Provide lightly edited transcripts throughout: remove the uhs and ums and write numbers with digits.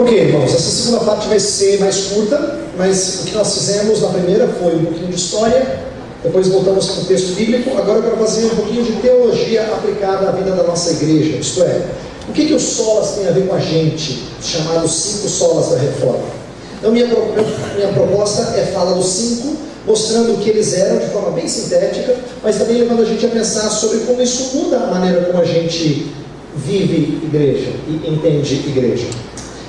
Ok, irmãos, essa segunda parte vai ser mais curta, mas o que nós fizemos na primeira foi um pouquinho de história, depois voltamos para o texto bíblico. Agora eu quero fazer um pouquinho de teologia aplicada à vida da nossa igreja, isto é, o que os solas têm a ver com a gente, chamados 5 solas da reforma. Então minha proposta é falar dos 5, mostrando o que eles eram de forma bem sintética, mas também levando a gente a pensar sobre como isso muda a maneira como a gente vive igreja e entende igreja.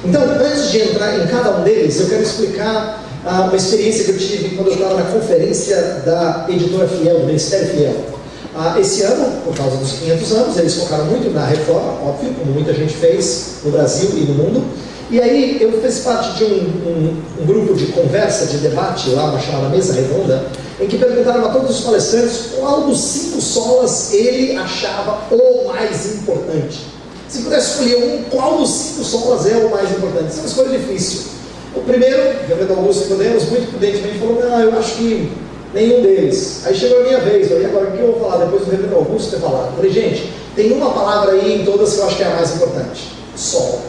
Então, antes de entrar em cada um deles, eu quero explicar uma experiência que eu tive quando eu estava na conferência da Editora Fiel, do Ministério Fiel. Esse ano, por causa dos 500 anos, eles focaram muito na reforma, óbvio, como muita gente fez no Brasil e no mundo. E aí eu fiz parte de um grupo de conversa, de debate, lá uma chamada Mesa Redonda, em que perguntaram a todos os palestrantes qual dos 5 solas ele achava o mais importante. Se pudesse escolher qual dos 5 solas é o mais importante? Isso é uma escolha difícil. O primeiro, o reverendo Augusto Nicodemus, muito prudentemente falou: não, eu acho que nenhum deles. Aí chegou a minha vez, e agora o que eu vou falar depois do reverendo Augusto ter falado? Eu falei: gente, tem uma palavra aí em todas que eu acho que é a mais importante: sola.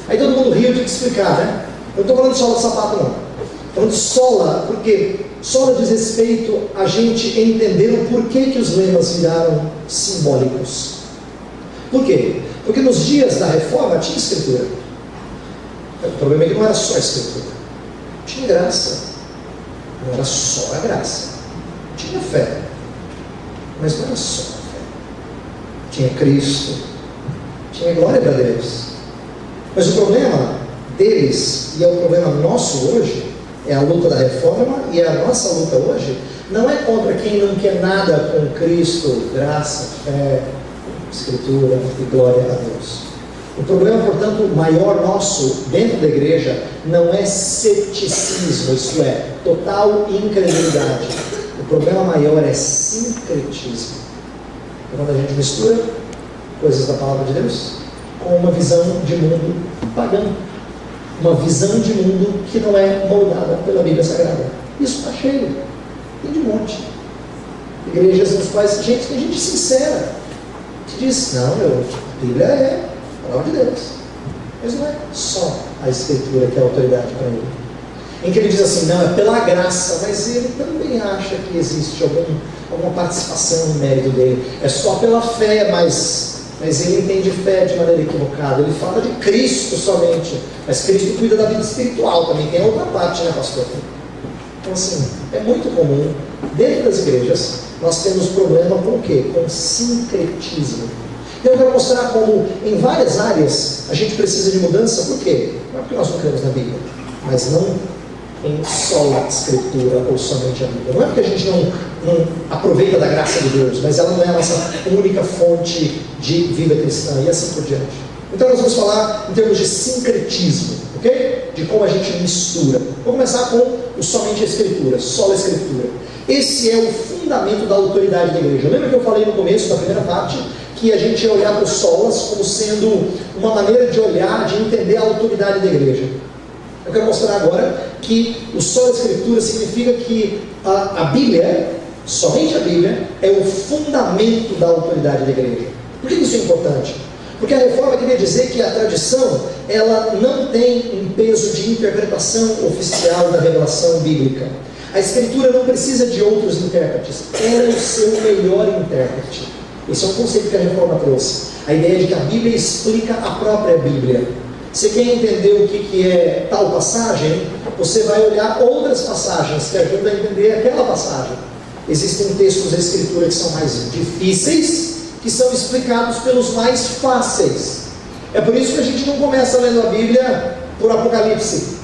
Aí todo mundo riu, eu tive que explicar, né? Eu não estou falando de sola de sapato, não. Estou falando de sola, porque sola diz respeito a gente entender o porquê que os lemas viraram simbólicos. Por quê? Porque nos dias da reforma tinha escritura. O problema é que não era só escritura. Tinha graça. Não era só a graça. Tinha fé. Mas não era só a fé. Tinha Cristo. Tinha glória para Deus. Mas o problema deles, e é o problema nosso hoje, é a luta da reforma, e é a nossa luta hoje, não é contra quem não quer nada com Cristo, graça, fé, Escritura e glória a Deus. O problema, portanto, maior nosso dentro da igreja não é ceticismo, isto é, total incredulidade. O problema maior é sincretismo. Quando a gente mistura coisas da palavra de Deus com uma visão de mundo pagão, uma visão de mundo que não é moldada pela Bíblia Sagrada. Isso está cheio, tem de monte. Igrejas nas quais tem gente sincera, que diz: não, a Bíblia é a palavra de Deus, mas não é só a Escritura que é a autoridade para ele. Em que ele diz assim: não, é pela graça, mas ele também acha que existe alguma participação no mérito dele. É só pela fé, mas ele entende fé de maneira equivocada. Ele fala de Cristo somente, mas Cristo cuida da vida espiritual também, tem outra parte, né, pastor? Então assim, é muito comum, dentro das igrejas, nós temos problema com o quê? Com sincretismo. Então eu quero mostrar como, em várias áreas, a gente precisa de mudança. Por quê? Não é porque nós não cremos na Bíblia, mas não em só a Escritura ou somente a Bíblia. Não é porque a gente não aproveita da graça de Deus, mas ela não é a nossa única fonte de vida cristã, e assim por diante. Então nós vamos falar em termos de sincretismo, ok? De como a gente mistura. Vou começar com o somente a Escritura, só a Escritura. Esse é o fundamento da autoridade da igreja. Lembra que eu falei no começo da primeira parte que a gente ia olhar para os solas como sendo uma maneira de olhar, de entender a autoridade da igreja? Eu quero mostrar agora que o só a Escritura significa que a Bíblia, somente a Bíblia, é o fundamento da autoridade da igreja. Por que isso é importante? Porque a reforma queria dizer que a tradição, ela não tem um peso de interpretação oficial da revelação bíblica. A Escritura não precisa de outros intérpretes, ela é o seu melhor intérprete. Esse é um conceito que a reforma trouxe. A ideia de que a Bíblia explica a própria Bíblia. Você quer entender o que é tal passagem? Você vai olhar outras passagens que ajudam a entender aquela passagem. Existem textos da Escritura que são mais difíceis, que são explicados pelos mais fáceis. É por isso que a gente não começa lendo a Bíblia por Apocalipse.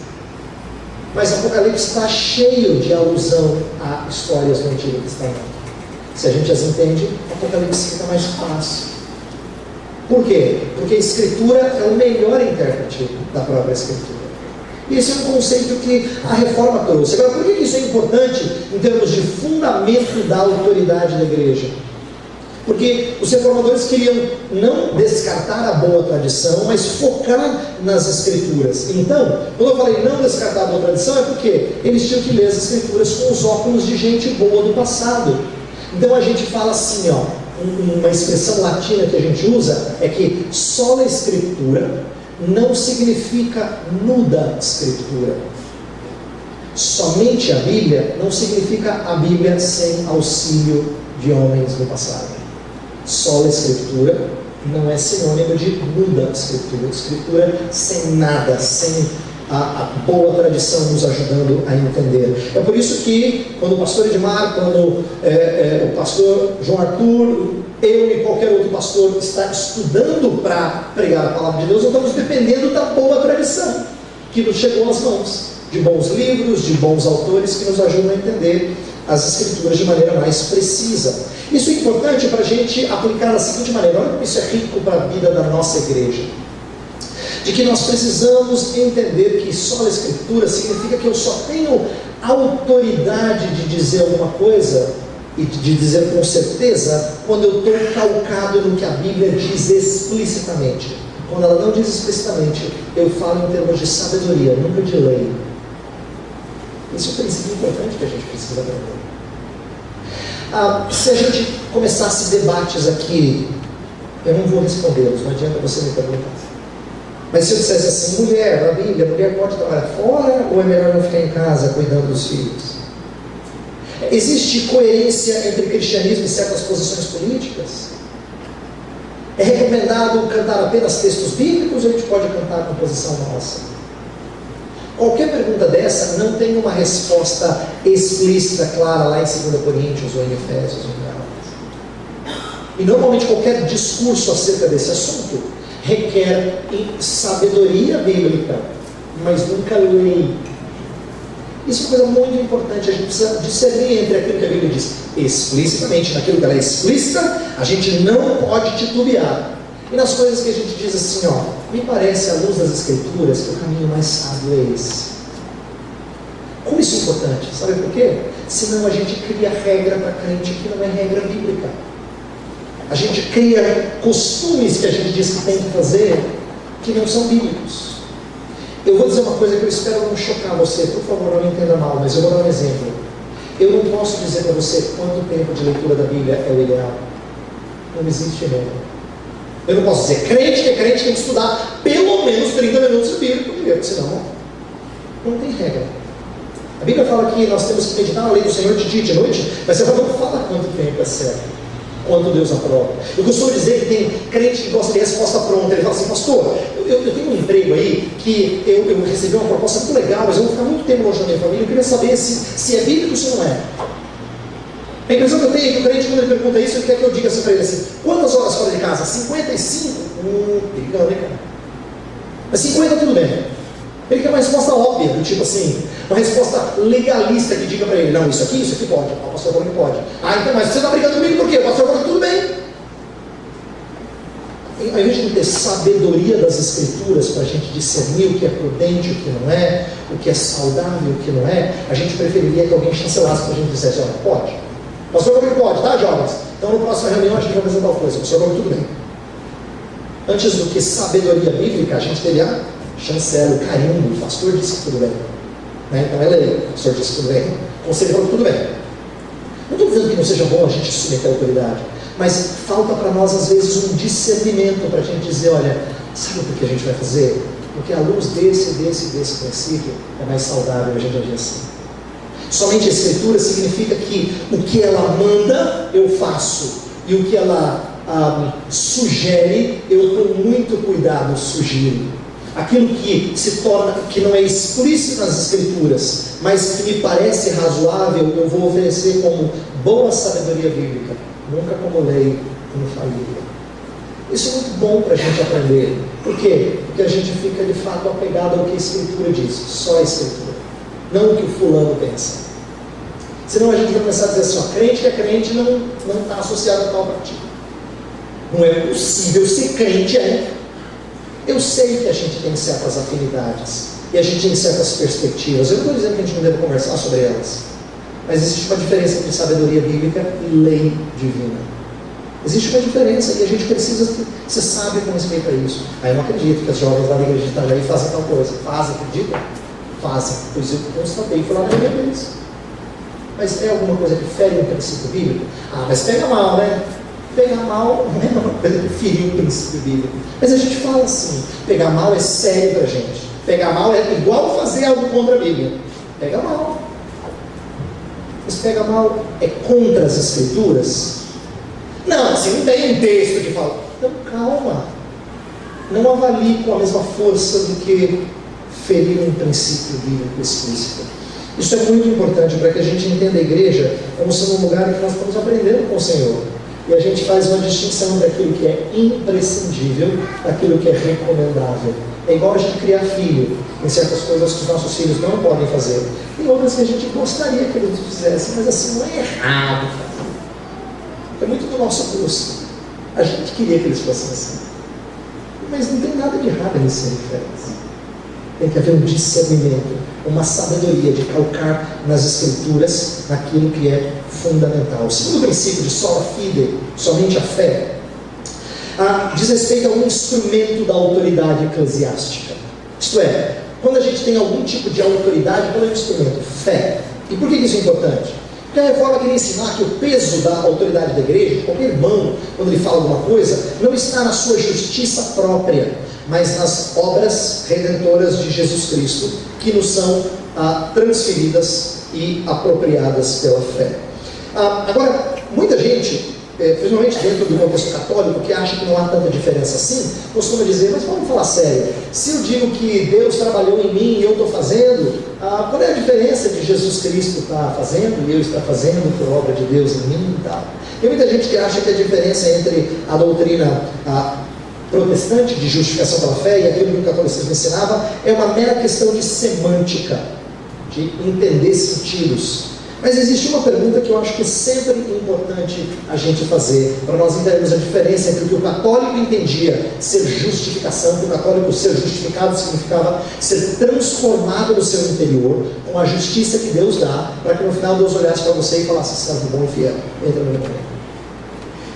Mas Apocalipse está cheio de alusão a histórias do Antigo Testamento. Se a gente as entende, Apocalipse fica mais fácil. Por quê? Porque a Escritura é o melhor intérprete da própria Escritura. E esse é um conceito que a reforma trouxe. Agora, por que isso é importante em termos de fundamento da autoridade da igreja? Porque os reformadores queriam não descartar a boa tradição, mas focar nas Escrituras. Então, quando eu falei não descartar a boa tradição, é porque eles tinham que ler as Escrituras com os óculos de gente boa do passado. Então a gente fala assim, uma expressão latina que a gente usa é que sola Escritura não significa nuda escritura. Somente a Bíblia não significa a Bíblia sem auxílio de homens do passado. Só a escritura não é sinônimo de nuda escritura. Escritura sem nada, sem a boa tradição nos ajudando a entender. É por isso que quando o pastor Edmar, quando o pastor João Arthur, eu e qualquer outro pastor está estudando para pregar a palavra de Deus, nós estamos dependendo da boa tradição que nos chegou às mãos, de bons livros, de bons autores que nos ajudam a entender as escrituras de maneira mais precisa. Isso é importante para a gente aplicar da seguinte maneira: olha como isso é rico para a vida da nossa igreja, de que nós precisamos entender que só a escritura significa que eu só tenho autoridade de dizer alguma coisa e de dizer com certeza quando eu estou calcado no que a Bíblia diz explicitamente. Quando ela não diz explicitamente, eu falo em termos de sabedoria, nunca de lei. Isso é um princípio importante que a gente precisa aprender. Se a gente começasse debates aqui, eu não vou respondê-los, não adianta você me perguntar. Mas se eu dissesse assim: mulher, na Bíblia, a mulher pode trabalhar fora ou é melhor não ficar em casa cuidando dos filhos? Existe coerência entre cristianismo e certas posições políticas? É recomendado cantar apenas textos bíblicos ou a gente pode cantar com posição nossa? Qualquer pergunta dessa não tem uma resposta explícita, clara, lá em 2 Coríntios ou em Efésios ou em Gálatas. E normalmente qualquer discurso acerca desse assunto requer sabedoria bíblica, mas nunca lei. Isso é uma coisa muito importante. A gente precisa discernir entre aquilo que a Bíblia diz explicitamente, naquilo que ela é explícita, a gente não pode titubear. E nas coisas que a gente diz assim, me parece à luz das Escrituras que o caminho mais sábio é esse. Como isso é importante? Sabe por quê? Senão a gente cria regra para crente que não é regra bíblica. A gente cria costumes que a gente diz que tem que fazer que não são bíblicos. Eu vou dizer uma coisa que eu espero não chocar você, por favor, não me entenda mal, mas eu vou dar um exemplo. Eu não posso dizer para você quanto tempo de leitura da Bíblia é o ideal. Não existe regra. Eu não posso dizer, crente que é crente tem que estudar pelo menos 30 minutos de Bíblia por dia, senão não tem regra. A Bíblia fala que nós temos que meditar na lei do Senhor de dia e de noite, mas você não fala quanto tempo é certo, quanto Deus aprova. Eu costumo dizer que tem crente que gosta de resposta pronta. Ele fala assim: pastor, eu tenho um emprego aí que eu recebi uma proposta muito legal, mas eu vou ficar muito tempo longe da minha família, eu queria saber se é bíblico ou se não é. A impressão que eu tenho é que o crente, quando ele pergunta isso, ele quer que eu diga assim para ele assim: quantas horas fora de casa? 55? Não, né, cara? Mas 50 tudo bem. Ele quer uma resposta óbvia, do tipo assim, uma resposta legalista que diga para ele: não, isso aqui pode. O pastor falou que pode. Então, mas você está brigando comigo por quê? O pastor falou que tudo bem. Ao invés de ter sabedoria das Escrituras para a gente discernir o que é prudente, o que não é, o que é saudável, o que não é, a gente preferiria que alguém chancelasse para a gente dissesse: olha, pode. O pastor falou que pode, tá, jovens? Então, na próxima reunião a gente vai fazer tal coisa. O pastor falou que tudo bem. Antes do que sabedoria bíblica, a gente teria chancela, carimbo. O pastor disse que tudo bem. Então é lei. O pastor disse que tudo bem. O conselho falou que tudo bem. Não estou dizendo que não seja bom a gente submeter a autoridade, mas falta para nós às vezes um discernimento para a gente dizer: olha, sabe o que a gente vai fazer? Porque à luz desse princípio é mais saudável a gente agir assim. Somente a Escritura significa que o que ela manda eu faço, e o que ela sugere eu com muito cuidado sugiro. Aquilo que se torna, que não é explícito nas Escrituras, mas que me parece razoável, eu vou oferecer como boa sabedoria bíblica, nunca como lei infalível. Isso é muito bom para a gente aprender. Por quê? Porque a gente fica de fato apegado ao que a Escritura diz, só a Escritura, não o que o fulano pensa. Senão a gente vai começar a dizer assim: crente que é crente não está associado a tal partido. Não é possível ser crente, Eu sei que a gente tem certas afinidades e a gente tem certas perspectivas. Eu não estou dizendo que a gente não deve conversar sobre elas, mas existe uma diferença entre sabedoria bíblica e lei divina. Existe uma diferença e a gente precisa ser sábio com respeito a isso. Eu não acredito que as jovens lá da igreja de Itajaí fazem tal coisa. Fazem, acreditam? Fazem. Pois eu constatei e fui lá na minha vez. Mas é alguma coisa que fere um princípio bíblico? Mas pega mal, né? Pegar mal não é uma coisa que ferir o princípio bíblico. Mas a gente fala assim, pegar mal é sério pra gente. Pegar mal é igual fazer algo contra a Bíblia. Pega mal. Mas pega mal é contra as Escrituras? Não, assim, não tem um texto que fala. Então calma. Não avalie com a mesma força do que ferir um princípio bíblico explícito. Isso é muito importante para que a gente entenda a igreja como sendo um lugar em que nós estamos aprendendo com o Senhor. E a gente faz uma distinção daquilo que é imprescindível daquilo que é recomendável. É igual a gente criar filho. Tem certas coisas que os nossos filhos não podem fazer. Tem outras que a gente gostaria que eles fizessem, mas assim, não é errado fazer. É muito do nosso gosto. A gente queria que eles fossem assim. Mas não tem nada de errado em serem diferentes. Tem que haver um discernimento, uma sabedoria de calcar nas Escrituras naquilo que é fundamental. O segundo princípio de sola fide, somente a fé, diz respeito a um instrumento da autoridade eclesiástica. Isto é, quando a gente tem algum tipo de autoridade, qual é o instrumento? Fé. E por que isso é importante? Porque a Reforma queria ensinar que o peso da autoridade da igreja, qualquer irmão, quando ele fala alguma coisa, não está na sua justiça própria, mas nas obras redentoras de Jesus Cristo, que nos são transferidas e apropriadas pela fé. Agora, muita gente, principalmente dentro do contexto católico, que acha que não há tanta diferença assim, costuma dizer, mas vamos falar sério, se eu digo que Deus trabalhou em mim e eu estou fazendo, qual é a diferença de Jesus Cristo estar fazendo e eu estar fazendo por obra de Deus em mim e tal? Tem muita gente que acha que a diferença entre a doutrina protestante de justificação pela fé e aquilo que o catolicismo ensinava é uma mera questão de semântica, de entender sentidos. Mas existe uma pergunta que eu acho que é sempre importante a gente fazer, para nós entendermos a diferença entre o que o católico entendia ser justificação, que o católico ser justificado significava ser transformado no seu interior, com a justiça que Deus dá, para que no final Deus olhasse para você e falasse, servo bom e fiel, entra no meu reino.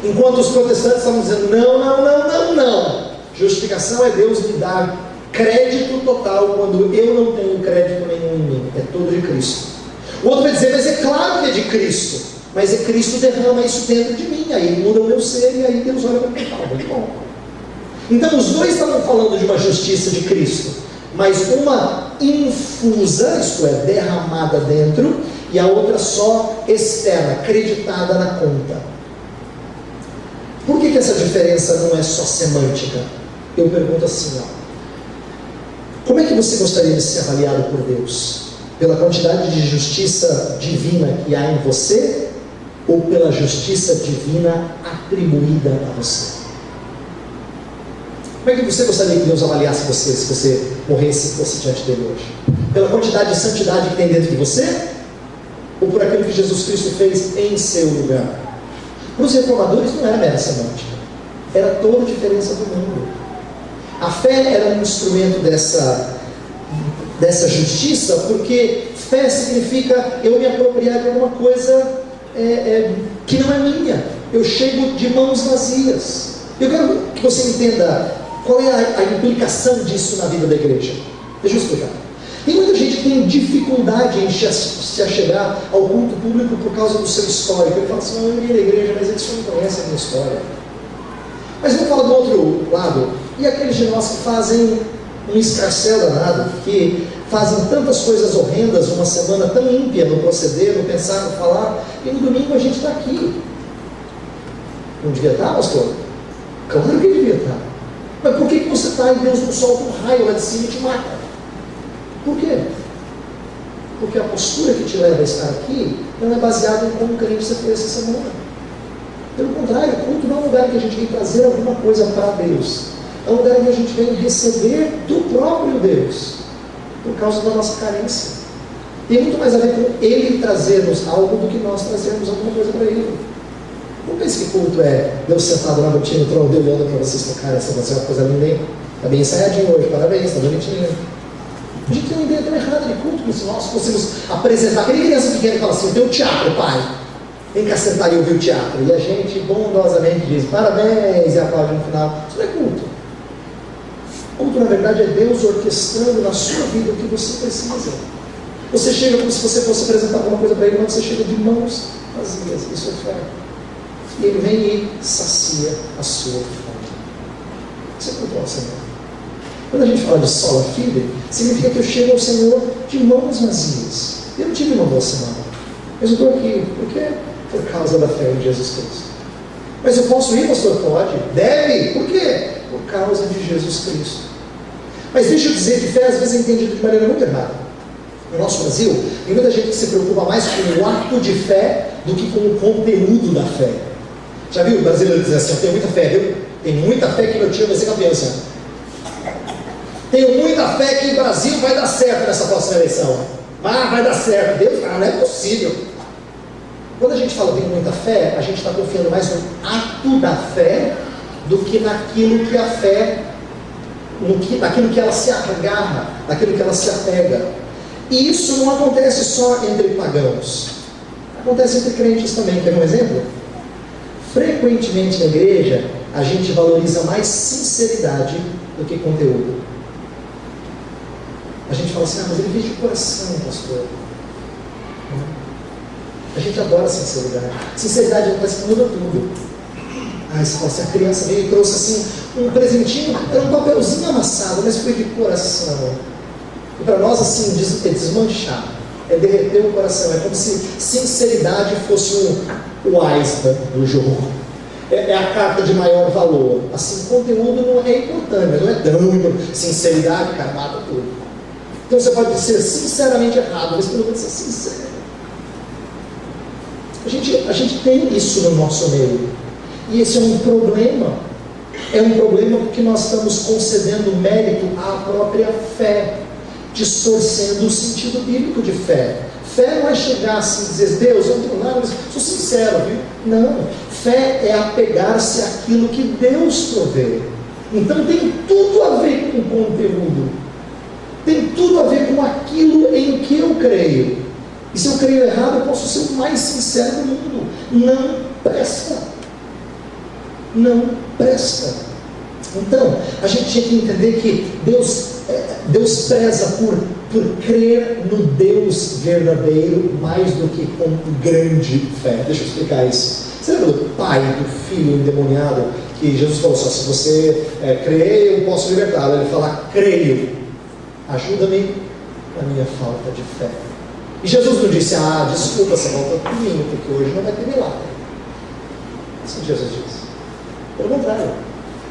Enquanto os protestantes estavam dizendo, não, justificação é Deus me dar crédito total, quando eu não tenho crédito nenhum em mim, é tudo de Cristo. O outro vai dizer, mas é claro que é de Cristo, mas é Cristo derrama isso dentro de mim, aí muda o meu ser, e aí Deus olha para mim e fala, muito bom. Então os dois estavam falando de uma justiça de Cristo, mas uma infusa, isto é, derramada dentro, e a outra só externa, acreditada na conta. Por que essa diferença não é só semântica? Eu pergunto assim, como é que você gostaria de ser avaliado por Deus? Pela quantidade de justiça divina que há em você, ou pela justiça divina atribuída a você? Como é que você gostaria que Deus avaliasse você se você morresse e fosse diante dele hoje? Pela quantidade de santidade que tem dentro de você? Ou por aquilo que Jesus Cristo fez em seu lugar? Para os reformadores não era mera semântica, era toda a diferença do mundo. A fé era um instrumento dessa justiça, porque fé significa eu me apropriar de alguma coisa que não é minha. Eu chego de mãos vazias. Eu quero que você entenda qual é a implicação disso na vida da igreja. Deixa eu explicar. Tem muita gente que tem dificuldade em se achegar ao culto público por causa do seu histórico. Ele fala assim, eu iria na igreja, mas eles não conhecem a minha história. Mas vamos falar do outro lado. E aqueles de nós que fazem um escarcéu danado, que fazem tantas coisas horrendas, uma semana tão ímpia no proceder, no pensar, no falar, e no domingo a gente está aqui. Não devia estar, pastor? Claro que devia estar. Mas por que você está e Deus não solta um raio lá de cima e te mata? Por quê? Porque a postura que te leva a estar aqui não é baseada em como crente você fez essa semana. Pelo contrário, o culto não é um lugar que a gente vem trazer alguma coisa para Deus. É um lugar que a gente vem receber do próprio Deus, por causa da nossa carência. Tem muito mais a ver com Ele trazer-nos algo do que nós trazermos alguma coisa para Ele. Não pense que culto é Deus sentado lá no trono dele, olhando para vocês tocarem essa coisa, uma coisa linda. Está bem ensaiadinho hoje, parabéns, está bonitinho. A gente tem uma ideia tão errada de culto, que se nós fôssemos apresentar, aquele criança pequena que fala assim, eu tenho teatro, pai. Vem cá sentar e ouvir o teatro. E a gente bondosamente diz, parabéns, e aplaude no final. Isso não é culto. Culto, na verdade, é Deus orquestrando na sua vida o que você precisa. Você chega como se você fosse apresentar alguma coisa para Ele, mas você chega de mãos vazias. Isso é fé. e Ele vem e sacia a sua fome. Você cultuar o Senhor. Quando a gente fala de sola fide, significa que eu chego ao Senhor de mãos vazias. Eu não tive uma boa semana, mas eu estou aqui. Por quê? Por causa da fé em Jesus Cristo. Mas eu posso ir, pastor? Pode. Deve. Por quê? Por causa de Jesus Cristo. Mas deixa eu dizer que fé às vezes é entendida de maneira muito errada. No nosso Brasil, tem muita gente que se preocupa mais com o ato de fé do que com o conteúdo da fé. Já viu o brasileiro dizer assim: eu tenho muita fé, viu? Tenho muita fé que meu time vai ser campeão esse ano. Tenho muita fé que o Brasil vai dar certo nessa próxima eleição. Vai dar certo. Deus, não é possível. Quando a gente fala tenho muita fé, a gente está confiando mais no ato da fé do que naquilo que a fé, naquilo que ela se agarra, naquilo que ela se apega. E isso não acontece só entre pagãos, acontece entre crentes também. Quer um exemplo? Frequentemente na igreja, a gente valoriza mais sinceridade do que conteúdo. A gente fala assim: mas ele fez de coração, pastor. A gente adora sinceridade. Sinceridade parece que muda tudo. Você fala assim: a criança veio e trouxe assim um presentinho, era um papelzinho amassado, mas foi de coração. E para nós assim, é desmanchar, é derreter o coração. É como se sinceridade fosse o iceberg do jogo. É a carta de maior valor. Assim, conteúdo não é importante, mas não é tão importante. Sinceridade, cara, mata tudo. Então você pode ser sinceramente errado, mas pelo menos ser sincero. A gente tem isso no nosso meio. E esse é um problema. É um problema porque nós estamos concedendo mérito à própria fé, distorcendo o sentido bíblico de fé. Fé não é chegar assim e dizer: Deus, eu não tenho nada, mas sou sincero, viu? Não. Fé é apegar-se àquilo que Deus provê. Então tem tudo a ver com o conteúdo. Tem tudo a ver com aquilo em que eu creio. E se eu creio errado, eu posso ser o mais sincero do mundo. Não presta. Não presta. Então, a gente tinha que entender que Deus preza por crer no Deus verdadeiro mais do que com grande fé. Deixa eu explicar isso. Você lembra do pai do filho endemoniado? Que Jesus falou assim: se você crer, eu posso libertá-lo. Ele fala: creio, ajuda-me na minha falta de fé. E Jesus não disse: desculpa, você volta para mim, porque hoje não vai ter milagre. Assim Jesus disse. Pelo contrário,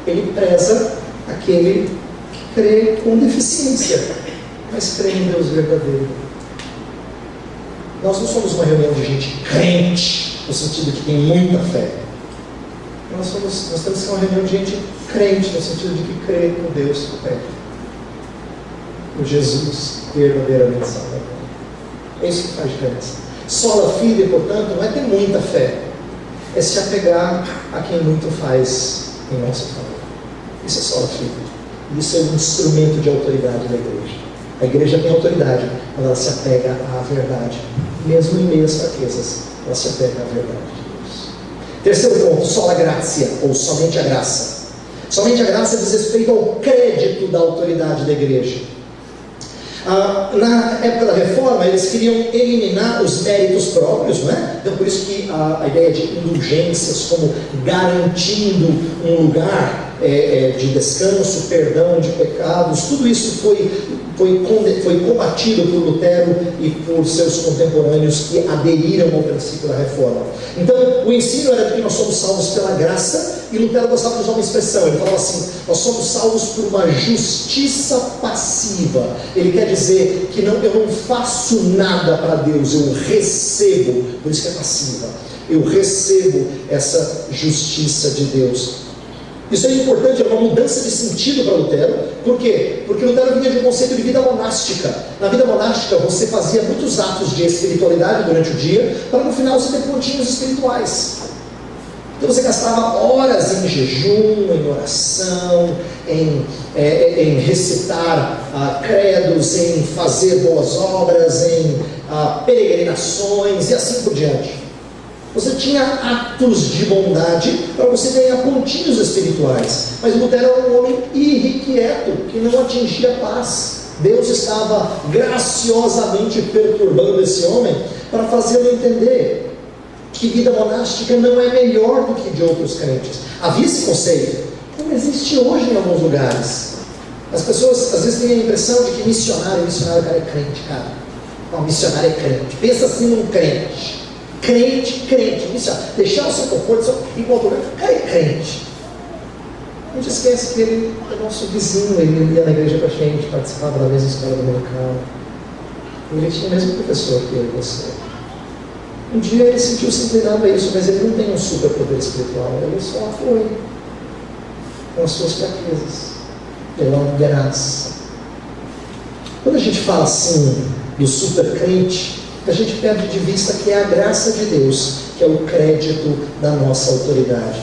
Ele preza aquele que crê com deficiência, mas crê em Deus verdadeiro. Nós não somos uma reunião de gente crente, no sentido que tem muita fé. Nós temos que ser uma reunião de gente crente, no sentido de que crê no Deus perto. O Jesus verdadeiramente salvador. É isso que faz diferença. Sola fide, portanto, não é ter muita fé, é se apegar a quem muito faz em nosso favor. Isso é sola fide. Isso é um instrumento de autoridade da igreja. A igreja tem autoridade quando ela se apega à verdade, mesmo em meio às fraquezas, ela se apega à verdade de Deus. Terceiro ponto: sola gratia, ou somente a graça. Somente a graça diz respeito ao crédito da autoridade da igreja. Na época da reforma, eles queriam eliminar os méritos próprios, não é? Então por isso que a ideia de indulgências como garantindo um lugar de descanso, perdão de pecados, tudo isso foi combatido por Lutero e por seus contemporâneos que aderiram ao princípio da reforma. Então o ensino era de que nós somos salvos pela graça, e Lutero gostava de usar uma expressão. Ele falava assim: nós somos salvos por uma justiça passiva. Ele quer dizer que eu não faço nada para Deus, eu recebo. Por isso que é passiva. Eu recebo essa justiça de Deus. Isso é importante, é uma mudança de sentido para Lutero. Por quê? Porque Lutero vinha de um conceito de vida monástica. Na vida monástica você fazia muitos atos de espiritualidade durante o dia, para no final você ter pontinhos espirituais. Então você gastava horas em jejum, em oração, em recitar credos, em fazer boas obras, em peregrinações e assim por diante. Você tinha atos de bondade para você ganhar pontinhos espirituais. Mas Lutero era um homem irrequieto, que não atingia paz. Deus estava graciosamente perturbando esse homem para fazê-lo entender que vida monástica não é melhor do que de outros crentes. Havia esse conceito, não existe hoje em alguns lugares. As pessoas às vezes têm a impressão de que missionário cara, é crente, cara. Não, missionário é crente. Pensa assim num crente. Crente, missionário. Deixar o seu conforto, igual o cara é crente. A gente esquece que ele é nosso vizinho, ele ia na igreja com a gente, participava da mesma escola dominical. Ele tinha o mesmo professor que eu e você. Um dia ele sentiu-se inclinado a isso, mas ele não tem um super poder espiritual, ele só foi com as suas fraquezas, pela graça. Quando a gente fala assim do super crente, a gente perde de vista que é a graça de Deus, que é o crédito da nossa autoridade.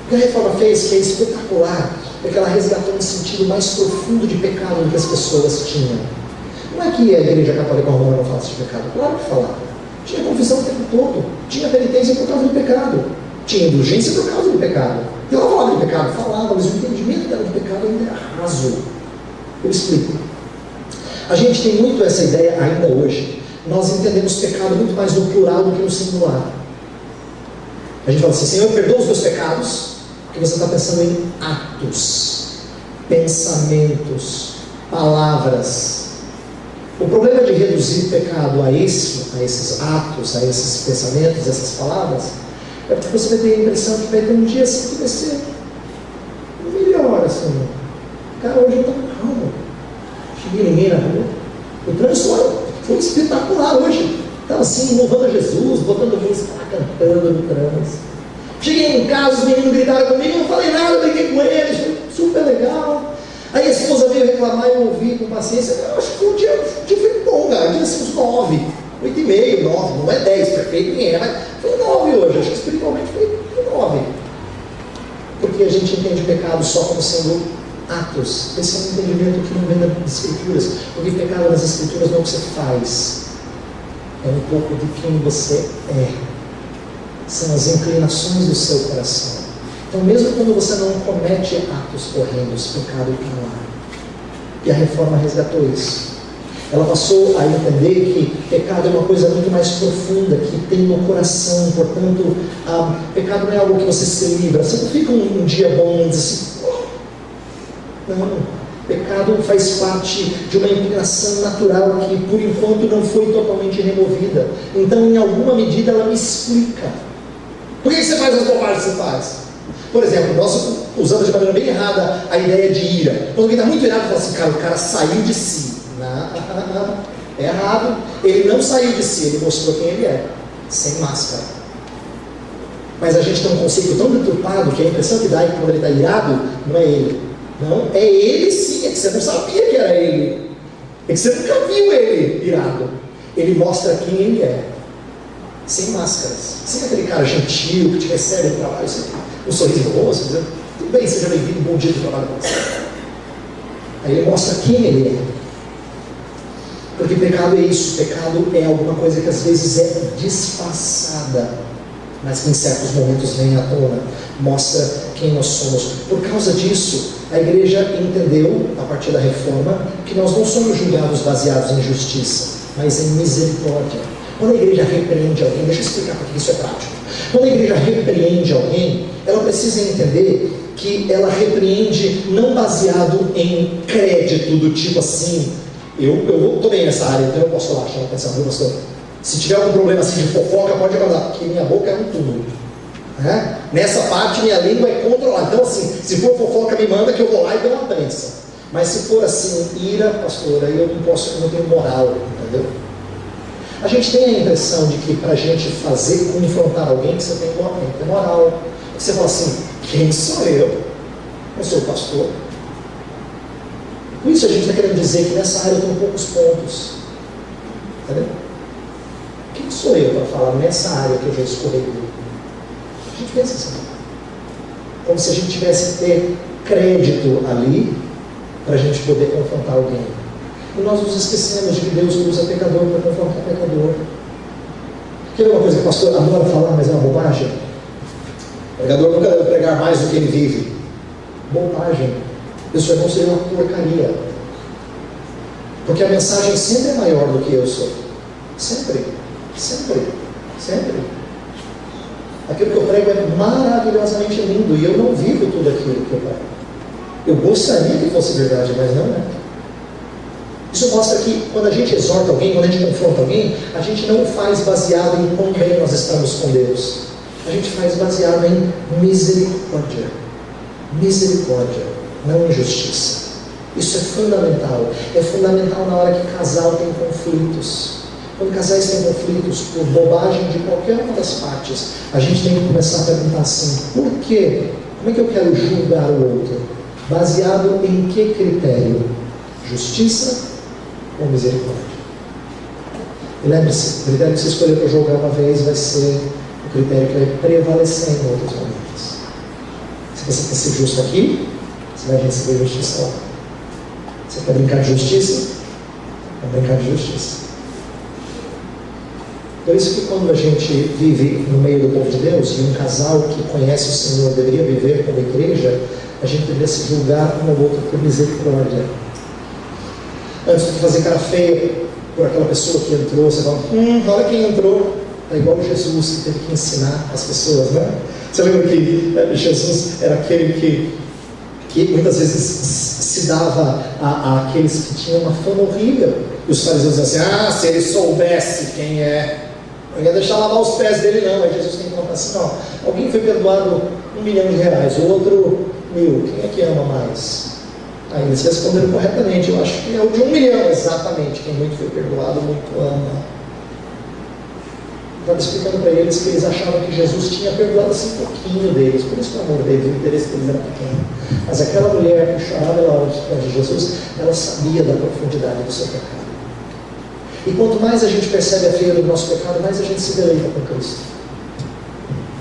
O que a Reforma fez, que é espetacular, é que ela resgatou um sentido mais profundo de pecado do que as pessoas tinham. Não é que a Igreja Católica Romana não falasse de pecado, claro que falava. Tinha confissão o tempo todo, tinha penitência por causa do pecado, tinha indulgência por causa do pecado. E ela falava de pecado, falava, mas o entendimento dela de pecado ainda era raso. Eu explico. A gente tem muito essa ideia ainda hoje. Nós entendemos pecado muito mais no plural do que no singular. A gente fala assim: Senhor, perdoa os meus pecados, porque você está pensando em atos, pensamentos, palavras. O problema de reduzir pecado a esses atos, a esses pensamentos, essas palavras, é porque você vai ter a impressão que vai ter um dia assim que vai ser melhor, assim. Cara, hoje eu estou calmo. Cheguei ninguém na rua. O trânsito foi espetacular hoje. Estava assim, louvando a Jesus, botando música, cantando no trânsito. Cheguei em casa, os meninos gritaram comigo, eu não falei nada, brinquei com eles, foi super legal. Aí a esposa veio reclamar e eu ouvi com paciência. Eu acho que o dia foi bom, cara. O dia assim, uns 9, 8,5, 9, não é 10, perfeito, nem é, mas foi 9 hoje. Acho que espiritualmente foi 9. Porque a gente entende o pecado só como sendo atos. Esse é um entendimento que não vem das Escrituras. Porque pecado nas Escrituras não é o que você faz, é um pouco de quem você é. São as inclinações do seu coração. Então, mesmo quando você não comete atos horrendos, pecado está lá. E a Reforma resgatou isso. Ela passou a entender que pecado é uma coisa muito mais profunda, que tem no coração. Portanto, pecado não é algo que você se livra. Você não fica um dia bom e diz assim: oh. Não. Pecado faz parte de uma inclinação natural que, por enquanto, não foi totalmente removida. Então, em alguma medida, ela me explica. Por que você faz as bobagens que você faz? Por exemplo, nós usamos de maneira bem errada a ideia de ira. Quando alguém está muito irado, fala assim: cara, o cara saiu de si. Não, é errado. Ele não saiu de si, ele mostrou quem ele é, sem máscara. Mas a gente tem um conceito tão deturpado que a impressão que dá é que quando ele está irado, não é ele. Não, é ele sim, é que você não sabia que era ele. É que você nunca viu ele irado. Ele mostra quem ele é, sem máscaras. Sem aquele cara gentil que te recebe no trabalho, um sorriso no rosto, dizendo: tudo bem, seja bem-vindo, bom dia de trabalho com você. Aí ele mostra quem ele é. Porque pecado é isso. Pecado é alguma coisa que às vezes é disfarçada, mas que em certos momentos vem à tona, mostra quem nós somos. Por causa disso, a igreja entendeu, a partir da Reforma, que nós não somos julgados baseados em justiça, mas em misericórdia. Quando a igreja repreende alguém, deixa eu explicar porque isso é prático. Quando a igreja repreende alguém, ela precisa entender que ela repreende não baseado em crédito, do tipo assim: eu estou bem nessa área, então eu posso falar, chama atenção, viu, pastor? Se tiver algum problema assim de fofoca, pode mandar, porque minha boca é um túmulo. Nessa parte, minha língua é controlada. Então, assim, se for fofoca, me manda que eu vou lá e dou uma prensa. Mas se for assim, ira, pastor, aí eu não posso, eu não tenho moral, entendeu? A gente tem a impressão de que para a gente fazer, confrontar alguém, que você tem que ter moral. Você fala assim: quem sou eu? Eu sou o pastor. Com isso a gente está querendo dizer que nessa área eu tenho poucos pontos. Entendeu? Quem sou eu para falar nessa área que eu já escorreguei? A gente pensa assim. Como se a gente tivesse que ter crédito ali para a gente poder confrontar alguém. E nós nos esquecemos de que Deus usa pecador para confrontar pecador. Quer ver uma coisa que o pastor adora falar, mas é uma bobagem? O pregador nunca deve pregar mais do que ele vive. Bobagem. Isso é considerado uma porcaria. Porque a mensagem sempre é maior do que eu sou. Sempre. Sempre. Sempre. Aquilo que eu prego é maravilhosamente lindo e eu não vivo tudo aquilo que eu prego. Eu gostaria que fosse verdade, mas não é. Isso mostra que quando a gente exorta alguém, quando a gente confronta alguém, a gente não faz baseado em quão bem nós estamos com Deus. A gente faz baseado em misericórdia. Misericórdia, não injustiça. Isso é fundamental. É fundamental na hora que casal tem conflitos. Quando casais têm conflitos por bobagem de qualquer uma das partes, a gente tem que começar a perguntar assim: por quê? Como é que eu quero julgar o outro? Baseado em que critério? Justiça ou misericórdia? E lembre-se, o critério que você escolher para julgar uma vez vai ser o critério que vai prevalecer em outros momentos. Se você quer ser justo aqui, você vai receber justiça lá. Você quer brincar de justiça? Vai brincar de justiça. Por isso que quando a gente vive no meio do povo de Deus, e um casal que conhece o Senhor deveria viver como igreja, a gente deveria se julgar um ao outro por misericórdia. Antes de fazer cara feia por aquela pessoa que entrou, você fala, olha quem entrou. É igual Jesus que teve que ensinar as pessoas, né? Você lembra que Jesus era aquele que muitas vezes se dava àqueles que tinham uma fama horrível. E os fariseus diziam assim, se ele soubesse quem é, não ia deixar lavar os pés dele não. Aí Jesus tem que contar assim, alguém foi perdoado R$1 milhão, o outro 1.000, quem é que ama mais? Aí eles responderam corretamente, eu acho que é o de 1 milhão, exatamente, quem muito foi perdoado, muito ama. Estava explicando para eles que eles achavam que Jesus tinha perdoado assim um pouquinho deles, por isso que o amor deles, o interesse deles era pequeno. Mas aquela mulher que chorava aos pés de Jesus, ela sabia da profundidade do seu pecado. E quanto mais a gente percebe a feira do nosso pecado, mais a gente se deleita com Cristo.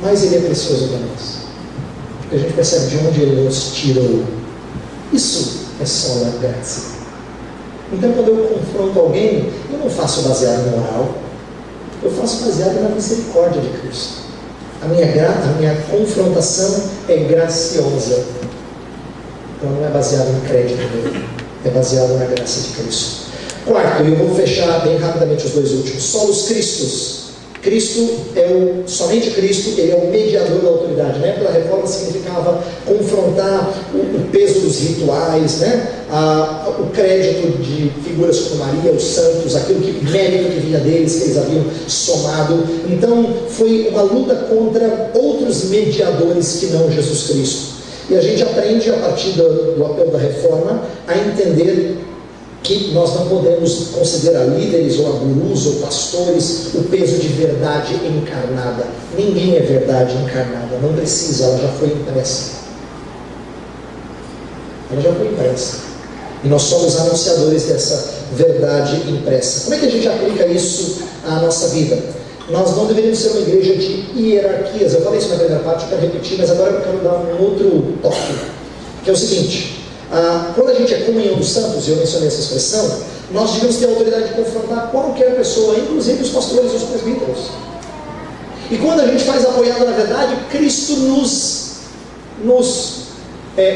Mais Ele é precioso para nós. Porque a gente percebe de onde Ele nos tirou. Isso é só a graça. Então quando eu confronto alguém, eu não faço baseado em moral, eu faço baseado na misericórdia de Cristo. A minha confrontação é graciosa. Então não é baseado no crédito dele, é baseado na graça de Cristo. Quarto, e eu vou fechar bem rapidamente os dois últimos. Solos Cristos. Cristo somente Cristo, Ele é o mediador da autoridade. Na época da reforma significava confrontar o peso dos rituais, o crédito de figuras como Maria, os santos, mérito que vinha deles, que eles haviam somado. Então foi uma luta contra outros mediadores que não Jesus Cristo. E a gente aprende a partir do apelo da reforma a entender que nós não podemos considerar líderes ou gurus ou pastores o peso de verdade encarnada. Ninguém é verdade encarnada, não precisa, ela já foi impressa. Ela já foi impressa. E nós somos anunciadores dessa verdade impressa. Como é que a gente aplica isso à nossa vida? Nós não deveríamos ser uma igreja de hierarquias. Eu falei isso na primeira parte, eu quero repetir, mas agora eu quero dar um outro toque, que é o seguinte. Quando a gente é comunhão dos santos, e eu mencionei essa expressão, nós devemos ter a autoridade de confrontar qualquer pessoa, inclusive os pastores e os presbíteros. E quando a gente faz apoiado na verdade, Cristo nos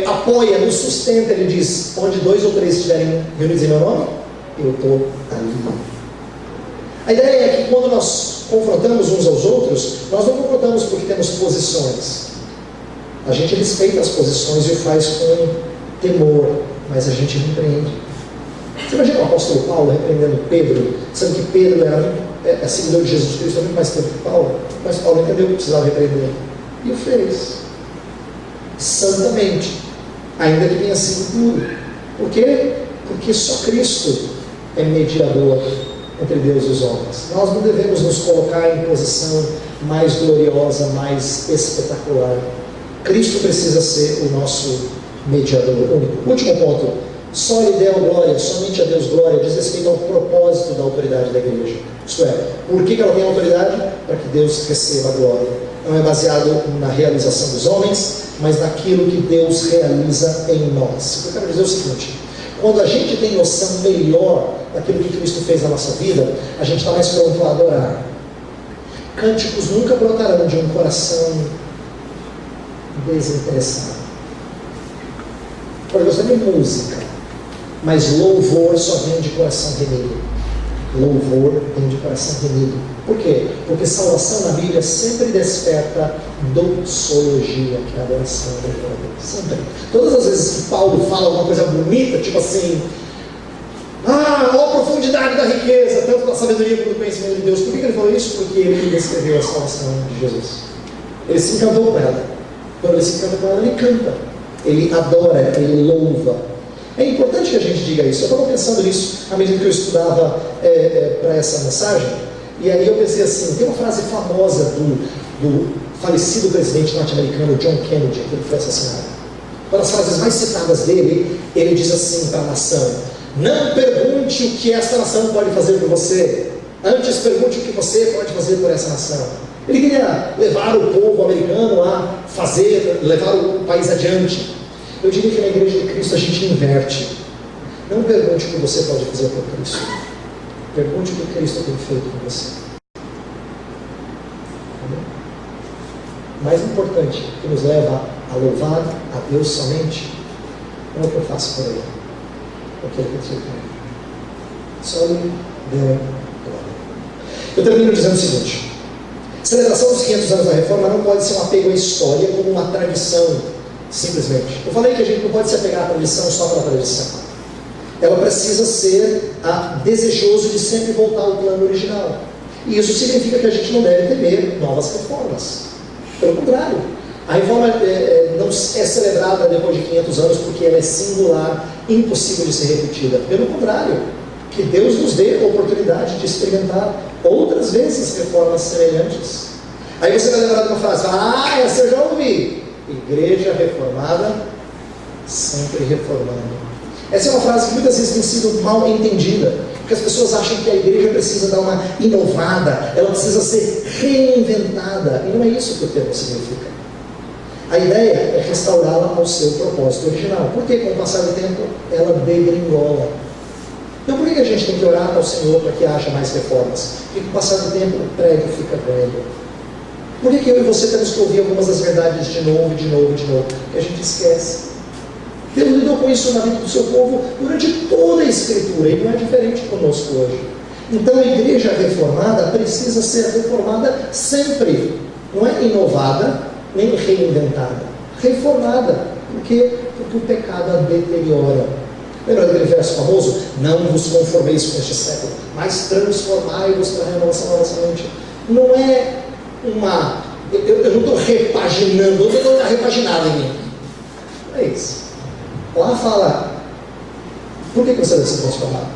apoia, nos sustenta. Ele diz, onde 2 ou 3 estiverem reunidos em meu nome, eu estou ali. A ideia é que quando nós confrontamos uns aos outros, nós não confrontamos porque temos posições. A gente respeita as posições e o faz com temor, mas a gente repreende. Você imagina o apóstolo Paulo repreendendo Pedro, sendo que Pedro era seguidor de Jesus Cristo há muito mais tempo que Paulo, mas Paulo entendeu que precisava repreender e o fez santamente, ainda que tenha sido duro. Por quê? Porque só Cristo é mediador entre Deus e os homens. Nós não devemos nos colocar em posição mais gloriosa, mais espetacular. Cristo precisa ser o nosso mediador único. Último ponto, só lhe deu glória, somente a Deus glória, diz respeito ao propósito da autoridade da igreja. Isto é, por que ela tem autoridade? Para que Deus receba a glória. Não é baseado na realização dos homens, mas naquilo que Deus realiza em nós. Eu quero dizer o seguinte, quando a gente tem noção melhor daquilo que Cristo fez na nossa vida, a gente está mais pronto a adorar. Cânticos nunca brotarão de um coração desinteressado. Pode gostar de música, mas louvor só vem de coração remido. louvor vem de coração remido. Por quê? Porque salvação na Bíblia sempre desperta doxologia, que é a adoração da Deus. Sempre. Todas as vezes que Paulo fala alguma coisa bonita, tipo assim, ó a profundidade da riqueza, tanto da sabedoria como do conhecimento de Deus. Por que ele falou isso? Porque ele descreveu a salvação de Jesus. Ele se encantou com ela. Quando ele se encanta com ela, ele canta, ele adora, ele louva. É importante que a gente diga isso. Eu estava pensando nisso à medida que eu estudava para essa mensagem. E aí eu pensei assim, tem uma frase famosa do falecido presidente norte-americano John Kennedy, que ele foi assassinado. Uma das frases mais citadas dele, ele diz assim para a nação: não pergunte o que esta nação pode fazer por você, antes pergunte o que você pode fazer por essa nação. Ele queria levar o povo americano a levar o país adiante. Eu diria que na Igreja de Cristo a gente inverte. Não pergunte o que você pode fazer por Cristo, pergunte o que Cristo tem feito por você. O mais importante, que nos leva a louvar a Deus somente, não é o que eu faço por Ele, é o que Ele tem feito por mim. Só Ele deu glória. Eu termino dizendo o seguinte: a celebração dos 500 anos da Reforma não pode ser um apego à história como uma tradição, simplesmente. Eu falei que a gente não pode se apegar à tradição só pela tradição. Ela precisa ser desejoso de sempre voltar ao plano original. E isso significa que a gente não deve temer novas reformas. Pelo contrário, a reforma não é celebrada depois de 500 anos porque ela é singular, impossível de ser repetida. Pelo contrário, que Deus nos dê a oportunidade de experimentar outras vezes reformas semelhantes. Aí você vai lembrar de uma frase: essa eu já ouvi. Igreja reformada, sempre reformando. Essa é uma frase que muitas vezes tem sido mal entendida, porque as pessoas acham que a igreja precisa dar uma inovada, ela precisa ser reinventada, e não é isso que o termo significa. A ideia é restaurá-la ao seu propósito original, porque com o passar do tempo ela degringola. Então por que a gente tem que orar ao Senhor para que haja mais reformas? Porque com o passar do tempo o prédio fica velho. Por que eu e você temos que ouvir algumas das verdades de novo, de novo, de novo? Porque a gente esquece. Deus lidou com isso na vida do seu povo durante toda a Escritura, e não é diferente conosco hoje. Então a igreja reformada precisa ser reformada sempre. Não é inovada, nem reinventada. Reformada. Por quê? Porque o pecado a deteriora. Lembra daquele verso famoso? Não vos conformeis com este século, mas transformai-vos pela renovação da vossa mente. Não é uma... Eu não estou repaginando, eu não estou repaginado em mim. Não é isso. Lá fala, por que você deve ser transformado?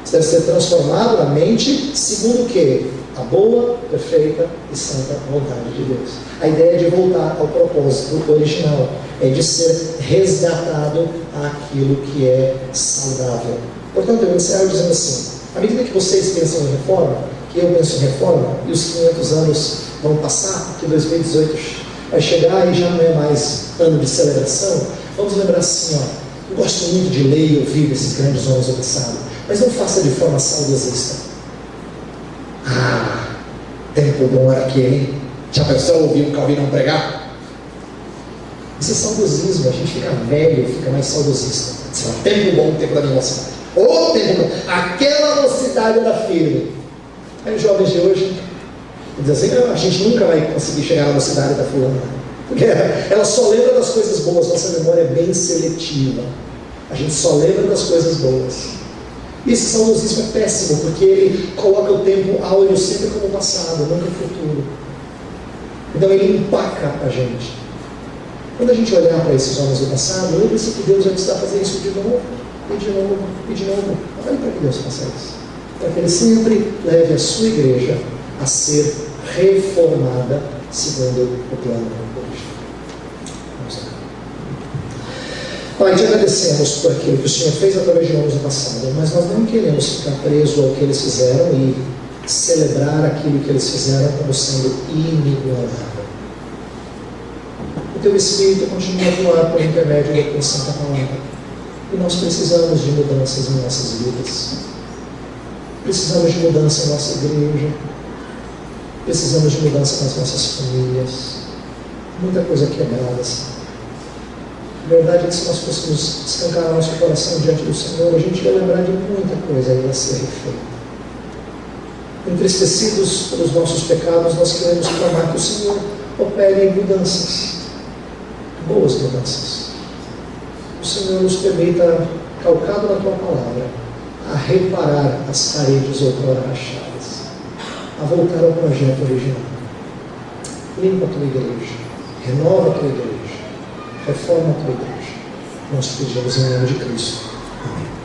Você deve ser transformado na mente segundo o quê? A boa, perfeita e santa vontade de Deus. A ideia é de voltar ao propósito original, é de ser resgatado àquilo que é saudável. Portanto, eu encerro dizendo assim: à medida que vocês pensam em reforma, que eu penso em reforma, e os 500 anos vão passar, porque 2018 vai chegar e já não é mais ano de celebração, vamos lembrar assim, eu gosto muito de ler e ouvir esses grandes homens do passado, mas não faça de forma saudosista. Tempo bom era aquele, hein? Já pensou ouvir um Calvinão pregar? Isso é saudosismo, a gente fica velho, fica mais saudosista. Tempo bom, tempo da minha mocidade. Tempo bom, aquela mocidade era firme. Aí os jovens de hoje dizem assim: a gente nunca vai conseguir chegar na mocidade da fulana, porque ela só lembra das coisas boas. Nossa memória é bem seletiva, a gente só lembra das coisas boas. E esse saudosismo é péssimo, porque ele coloca o tempo áureo sempre como passado, nunca futuro. Então ele empaca a gente. Quando a gente olhar para esses homens do passado, lembre-se que Deus vai precisar fazer isso de novo, e de novo, e de novo. Olha para que Deus faça isso, para que Ele sempre leve a sua igreja a ser reformada segundo o plano original. Vamos lá. Pai, te agradecemos por aquilo que o Senhor fez através de homens do passado, mas nós não queremos ficar presos ao que eles fizeram e celebrar aquilo que eles fizeram como sendo inigualável. O Teu Espírito continua a atuar por intermédio da Tua Santa Palavra, e nós precisamos de mudanças em nossas vidas, precisamos de mudança em nossa igreja, precisamos de mudança nas nossas famílias, muita coisa quebrada, Senhor. A verdade é que se nós fôssemos escancarar nosso coração diante do Senhor, a gente vai lembrar de muita coisa aí a ser refeita. entristecidos pelos nossos pecados, nós queremos clamar que o Senhor opere mudanças, boas mudanças. O Senhor nos permita, calcado na Tua Palavra, a reparar as paredes outrora rachadas, a voltar ao projeto original. Limpa a Tua igreja, renova a Tua igreja, reforma a Tua igreja. Nós pedimos em nome de Cristo. Amém.